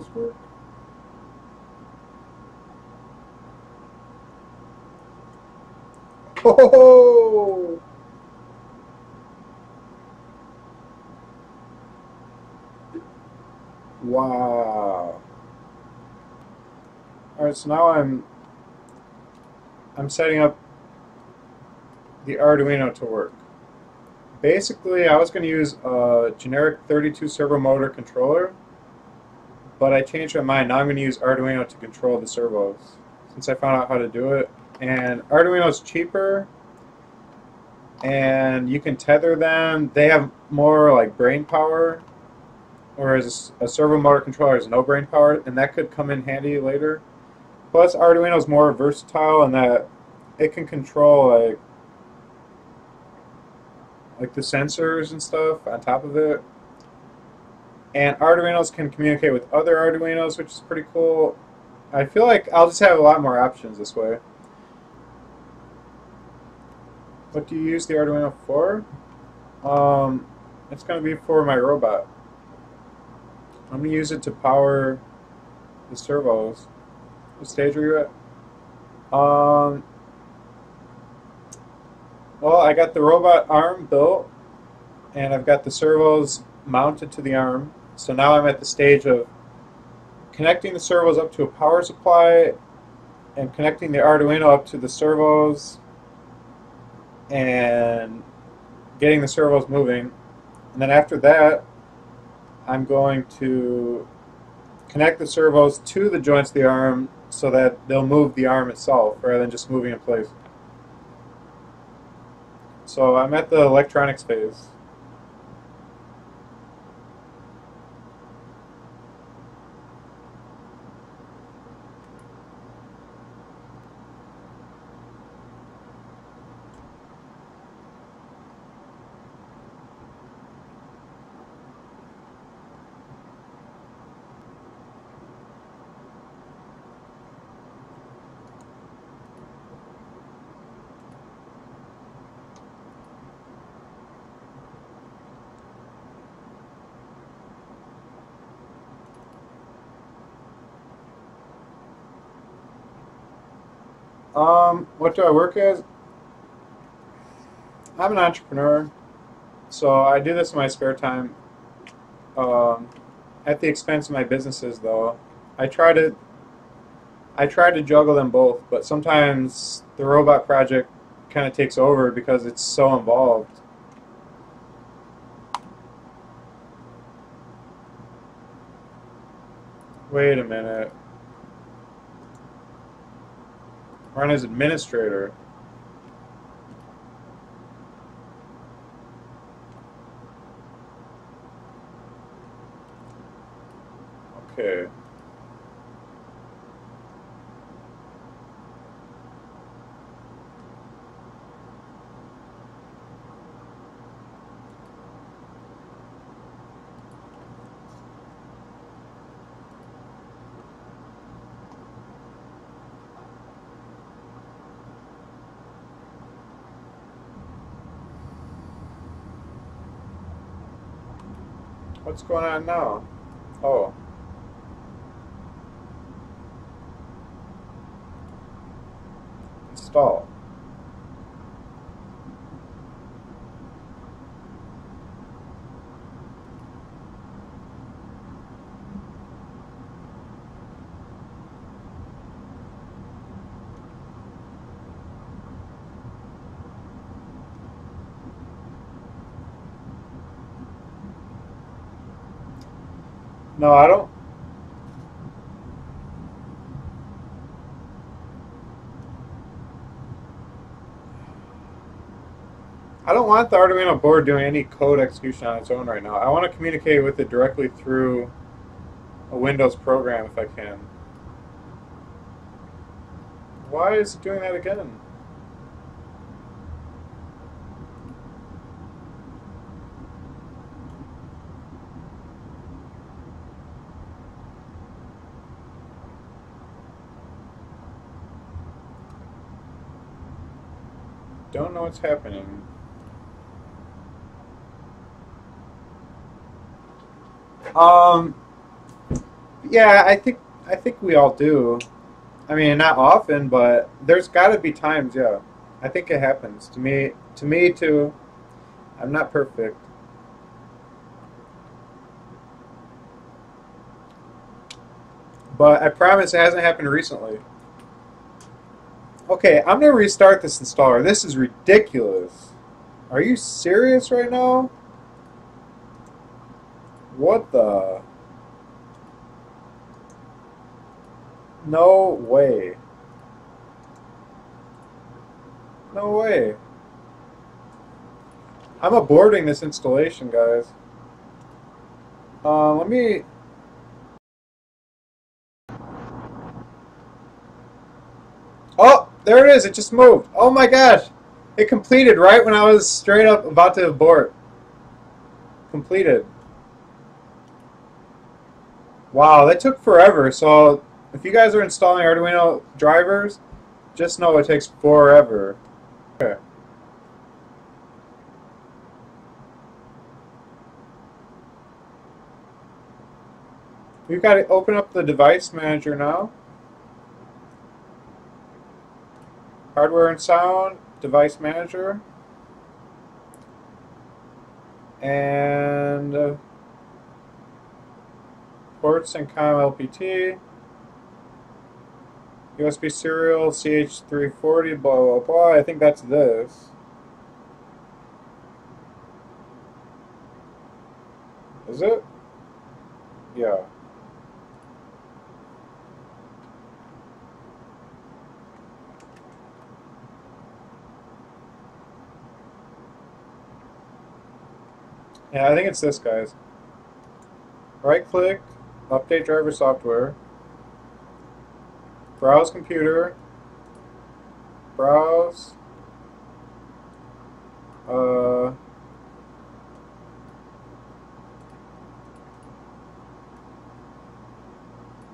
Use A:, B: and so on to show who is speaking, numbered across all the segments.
A: this work? Oh! Wow. Alright, so now I'm setting up the Arduino to work. Basically, I was going to use a generic 32 servo motor controller, but I changed my mind. Now I'm going to use Arduino to control the servos, since I found out how to do it. And Arduino is cheaper, and you can tether them. They have more like brain power, whereas a servo motor controller has no brain power, and that could come in handy later. Plus, Arduino is more versatile in that it can control like the sensors and stuff on top of it. And Arduinos can communicate with other Arduinos, which is pretty cool. I feel like I'll just have a lot more options this way. What do you use the Arduino for? It's going to be for my robot. I'm going to use it to power the servos. What stage are you at? Well, I got the robot arm built, and I've got the servos mounted to the arm. So now I'm at the stage of connecting the servos up to a power supply and connecting the Arduino up to the servos and getting the servos moving. And then after that, I'm going to connect the servos to the joints of the arm so that they'll move the arm itself rather than just moving in place. So I'm at the electronics phase. What do I work as? I'm an entrepreneur, so I do this in my spare time. At the expense of my businesses, though. I try to juggle them both, but sometimes the robot project kind of takes over because it's so involved. Wait a minute. Run as administrator. Okay. What's going on now? Oh. Install. No, I don't. I don't want the Arduino board doing any code execution on its own right now. I want to communicate with it directly through a Windows program if I can. Why is it doing that again? Don't know what's happening. The Yeah, I think we all do. I mean, not often, but there's got to be times. Yeah, I think it happens to me. To me too. I'm not perfect, but I promise it hasn't happened recently. Okay, I'm gonna restart this installer. This is ridiculous. Are you serious right now? What the? No way. No way. I'm aborting this installation, guys. Let me... Oh, there it is. It just moved. Oh my gosh. It completed right when I was straight up about to abort. Completed. Wow, that took forever. So if you guys are installing Arduino drivers, just know it takes forever. Okay. We've got to open up the device manager now. Hardware and sound, device manager. And ports and COM LPT. USB serial, CH340, blah, blah, blah. I think that's this. Is it? Yeah. Yeah, I think it's this, guys. Right-click, update driver software, browse computer, browse,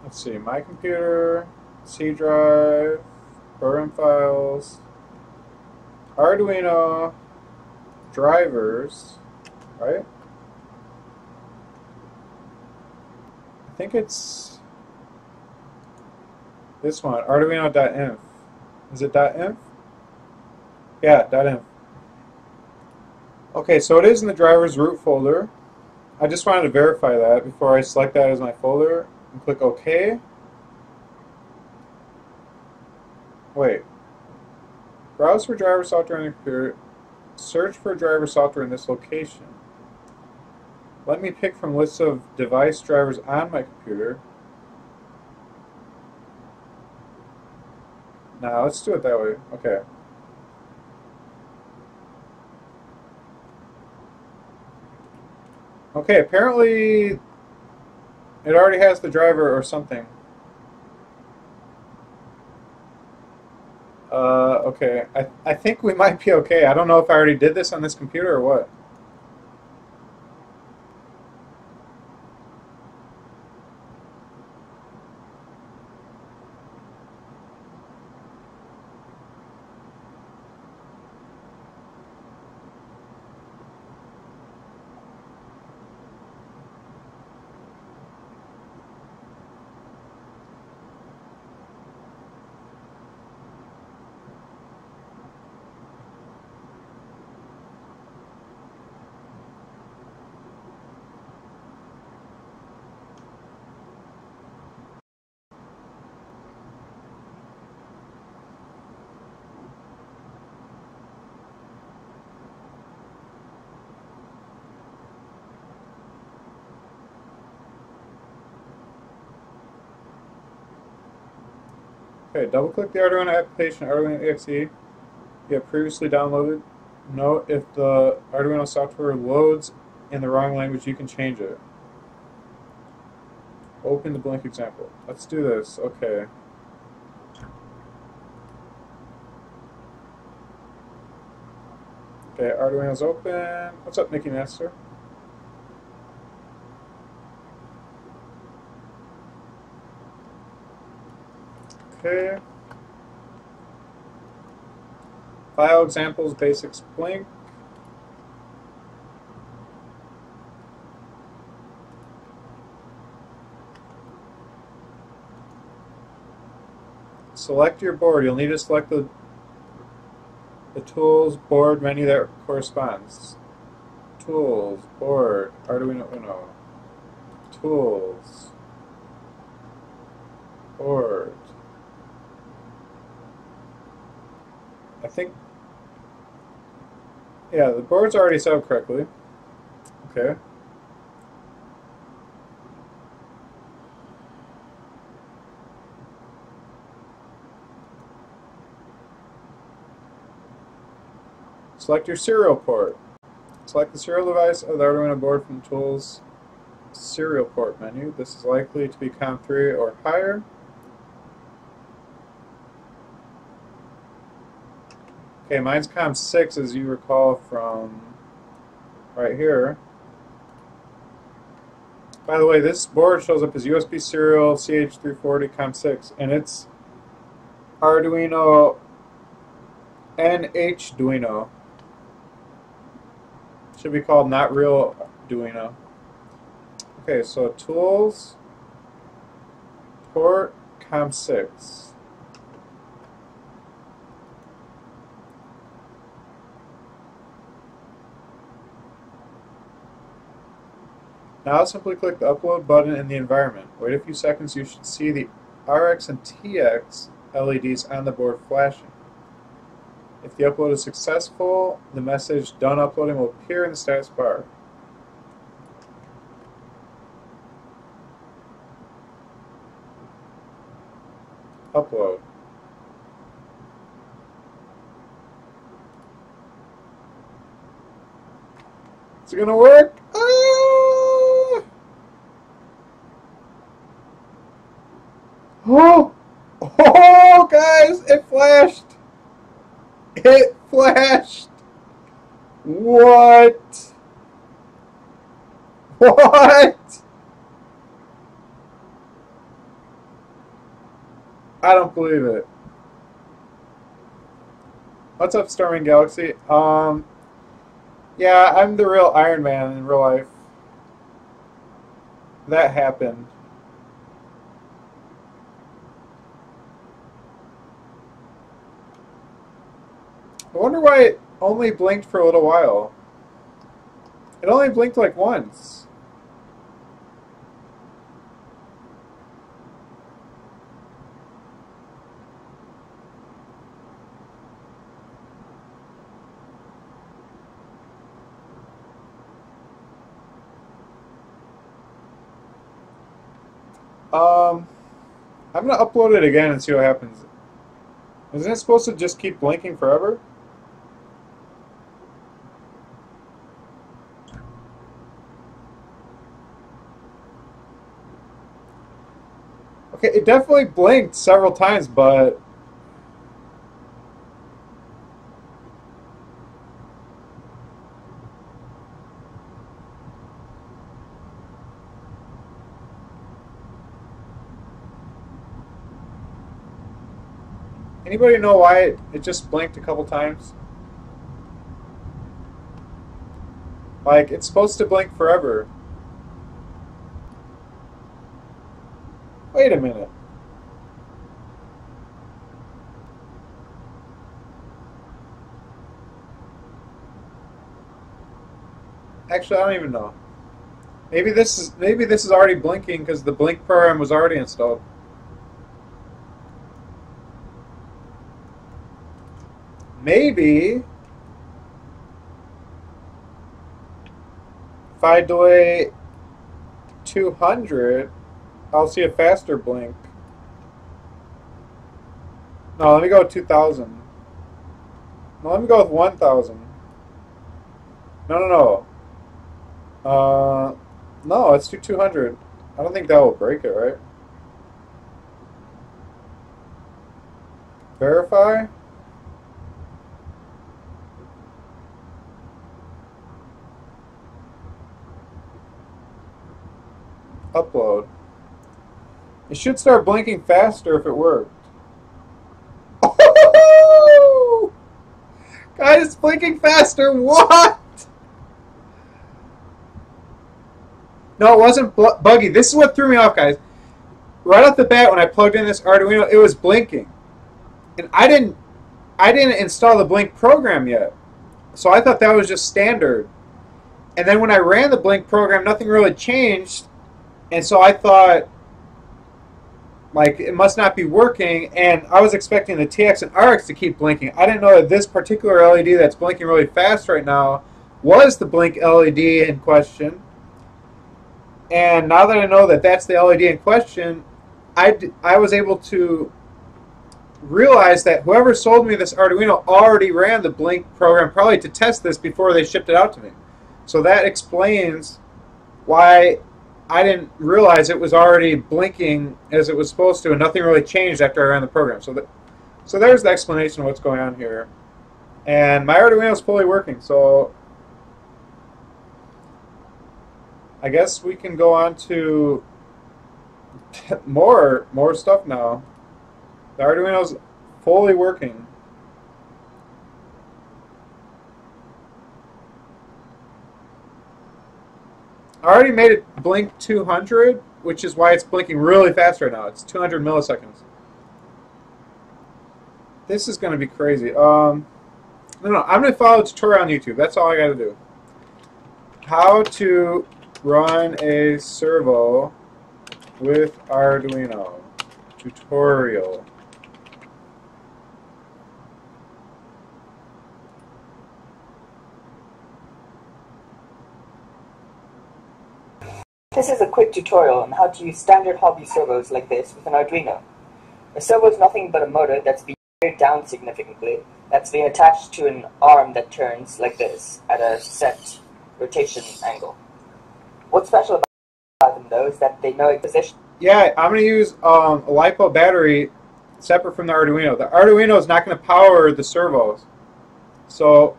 A: let's see, my computer, C drive, program files, Arduino, drivers, right? I think it's this one, Arduino.inf. Is it .inf? Yeah, .inf. Okay, so it is in the driver's root folder. I just wanted to verify that before I select that as my folder and click OK. Wait. Browse for driver software on your computer. Search for driver software in this location. Let me pick from lists of device drivers on my computer. Now let's do it that way. Okay. Okay, apparently it already has the driver or something. Okay. I think we might be okay. I don't know if I already did this on this computer or what. Okay, double-click the Arduino application, Arduino exe you have previously downloaded. Note if the Arduino software loads in the wrong language, you can change it. Open the blank example. Let's do this. Okay. Okay, Arduino's open. What's up, Mickey Master? Okay. File examples, basics, blank. Select your board. You'll need to select the tools board menu that corresponds. Tools, board, Arduino Uno. Tools, board. I think, yeah, the board's already set up correctly. Okay. Select your serial port. Select the serial device of the Arduino board from the Tools Serial Port menu. This is likely to be COM3 or higher. Okay, mine's COM6, as you recall from right here. By the way, this board shows up as USB serial CH340 COM6, and it's Arduino NHduino. Should be called not real Arduino. Okay, so tools, port, COM6. Now simply click the upload button in the environment. Wait a few seconds, you should see the RX and TX LEDs on the board flashing. If the upload is successful, the message "Done uploading" will appear in the status bar. Upload. Is it gonna work? Ah! Oh! Oh, guys, it flashed! It flashed! What? What? I don't believe it. What's up, Storming Galaxy? Yeah, I'm the real Iron Man in real life. That happened. I wonder why it only blinked for a little while. It only blinked like once. I'm gonna upload it again and see what happens. Isn't it supposed to just keep blinking forever? Okay, it definitely blinked several times, but anybody know why it just blinked a couple times? Like, it's supposed to blink forever. Wait a minute. Actually, I don't even know. Maybe this is already blinking because the blink program was already installed. Maybe if I delay 200, I'll see a faster blink. No, let me go with 2,000. No, let me go with 1,000. No. No, let's do 200. I don't think that will break it, right? Verify. Upload. It should start blinking faster if it worked. Oh! Guys, it's blinking faster. What? No, it wasn't buggy. This is what threw me off, guys. Right off the bat, when I plugged in this Arduino, it was blinking. And I didn't install the Blink program yet. So I thought that was just standard. And then when I ran the Blink program, nothing really changed. And so I thought, like, it must not be working. And I was expecting the TX and RX to keep blinking. I didn't know that this particular LED that's blinking really fast right now was the Blink LED in question. And now that I know that that's the LED in question, I was able to realize that whoever sold me this Arduino already ran the Blink program probably to test this before they shipped it out to me. So that explains why I didn't realize it was already blinking as it was supposed to, and nothing really changed after I ran the program. So there's the explanation of what's going on here. And my Arduino is fully working, so I guess we can go on to more stuff now. The Arduino's fully working. I already made it blink 200, which is why it's blinking really fast right now. It's 200 milliseconds. This is going to be crazy. No, I'm going to follow a tutorial on YouTube. That's all I got to do. How to run a servo with Arduino. Tutorial.
B: This is a quick tutorial on how to use standard hobby servos like this with an Arduino. A servo is nothing but a motor that's been geared down significantly, that's being attached to an arm that turns like this at a set rotation angle. What's special about them though is that they know its position.
A: Yeah, I'm going to use a LiPo battery separate from the Arduino. The Arduino is not going to power the servos. So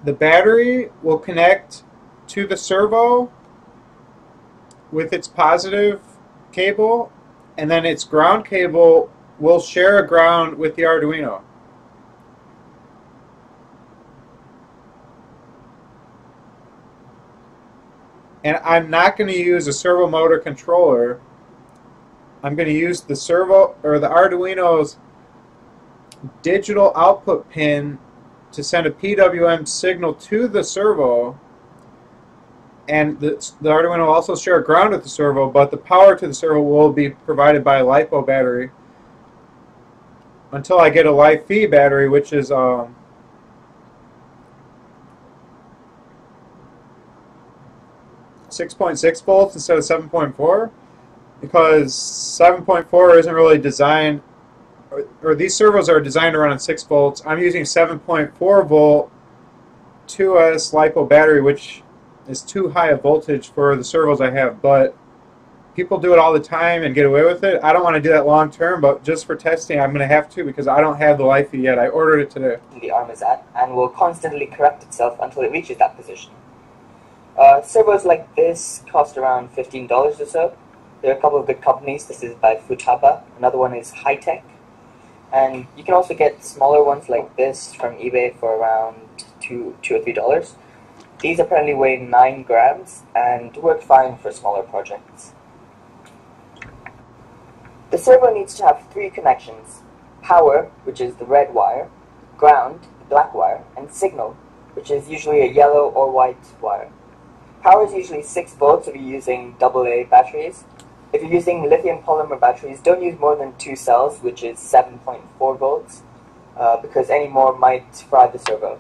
A: the battery will connect to the servo with its positive cable, and then its ground cable will share a ground with the Arduino. And I'm not going to use a servo motor controller. I'm going to use the servo or the Arduino's digital output pin to send a PWM signal to the servo. And the Arduino will also share ground with the servo, but the power to the servo will be provided by a LiPo battery until I get a Li-Fi battery, which is 6.6 volts instead of 7.4, because 7.4 isn't really designed, or these servos are designed to run on 6 volts. I'm using 7.4 volt 2S LiPo battery, which is too high a voltage for the servos I have, but people do it all the time and get away with it. I don't want to do that long term, but just for testing I'm going to have to, because I don't have the Li-Fi yet. I ordered it today.
B: The arm is at, and will constantly correct itself until it reaches that position. Servos like this cost around $15 or so. There are a couple of good companies. This is by Futaba. Another one is High-Tech. And you can also get smaller ones like this from eBay for around $2 or $3. These apparently weigh 9 grams and work fine for smaller projects. The servo needs to have 3 connections: power, which is the red wire, ground, the black wire, and signal, which is usually a yellow or white wire. Power is usually 6 volts if you're using AA batteries. If you're using lithium polymer batteries, don't use more than 2 cells, which is 7.4 volts, because any more might fry the servo.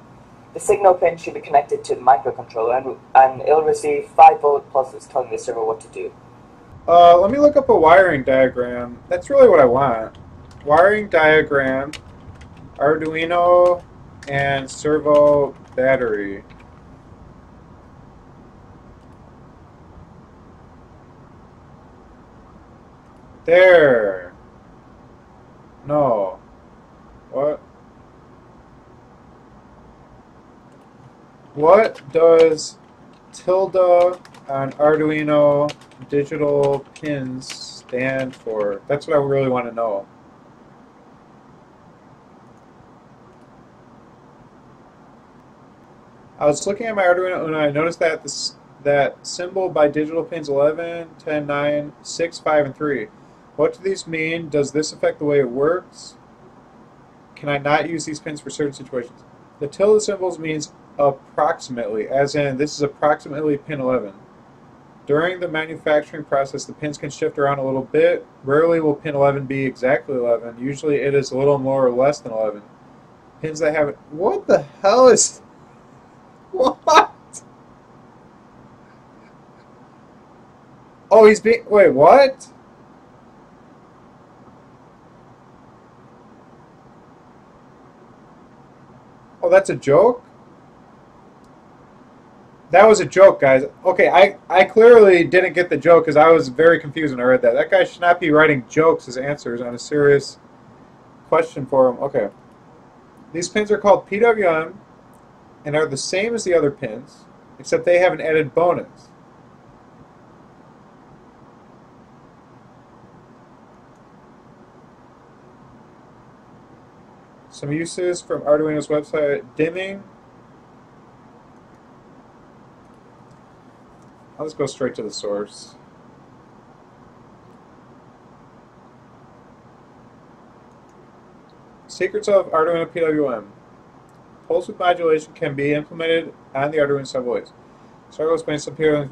B: The signal pin should be connected to the microcontroller, and it'll receive 5 volt pulses telling the servo what to do.
A: Let me look up a wiring diagram. That's really what I want. Wiring diagram, Arduino, and servo battery. There. No. What? What does tilde on Arduino digital pins stand for? That's what I really want to know. I was looking at my Arduino and I noticed that that symbol by digital pins 11, 10, 9, 6, 5, and 3. What do these mean? Does this affect the way it works? can I not use these pins for certain situations? The tilde symbols means approximately, as in this is approximately pin 11. During the manufacturing process, the pins can shift around a little bit. Rarely will pin 11 be exactly 11. Usually it is a little more or less than 11. Pins that have it. What the hell is... What? Oh, he's being... Wait, what? Oh, that's a joke? That was a joke, guys. Okay, I clearly didn't get the joke because I was very confused when I read that. That guy should not be writing jokes as answers on a serious question for him. Okay. These pins are called PWM and are the same as the other pins, except they have an added bonus. Some uses from Arduino's website: dimming. I'll just go straight to the source. Secrets of Arduino PWM. Pulse width modulation can be implemented on the Arduino several ways. So I will explain some here.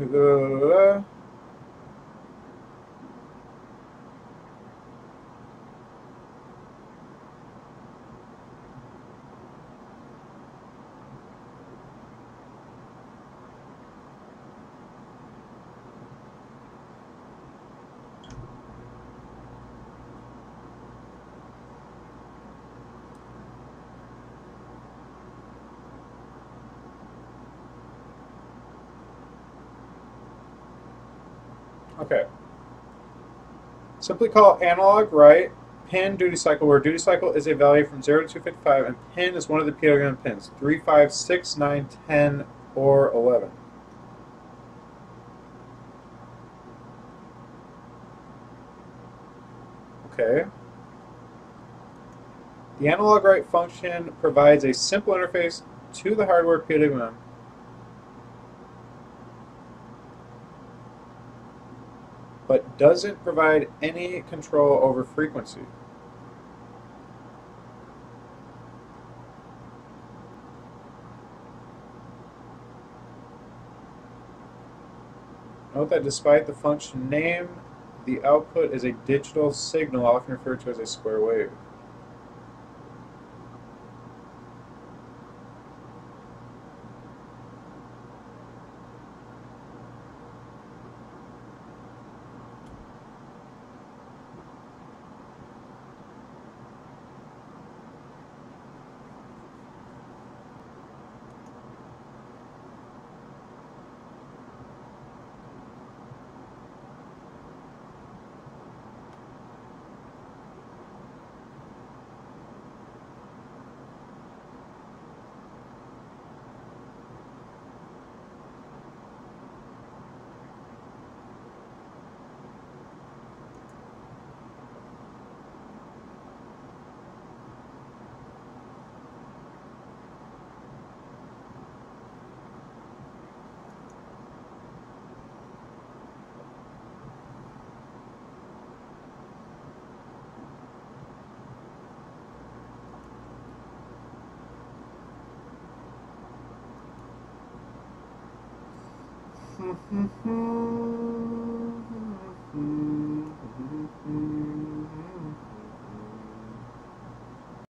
A: Okay. Simply call analog right, pin duty cycle, where duty cycle is a value from 0 to 255, and pin is one of the PWM pins, 3, 5, 6, 9, 10, or 11. Okay. The analog right function provides a simple interface to the hardware PWM. But doesn't provide any control over frequency. Note that despite the function name, the output is a digital signal, often referred to as a square wave.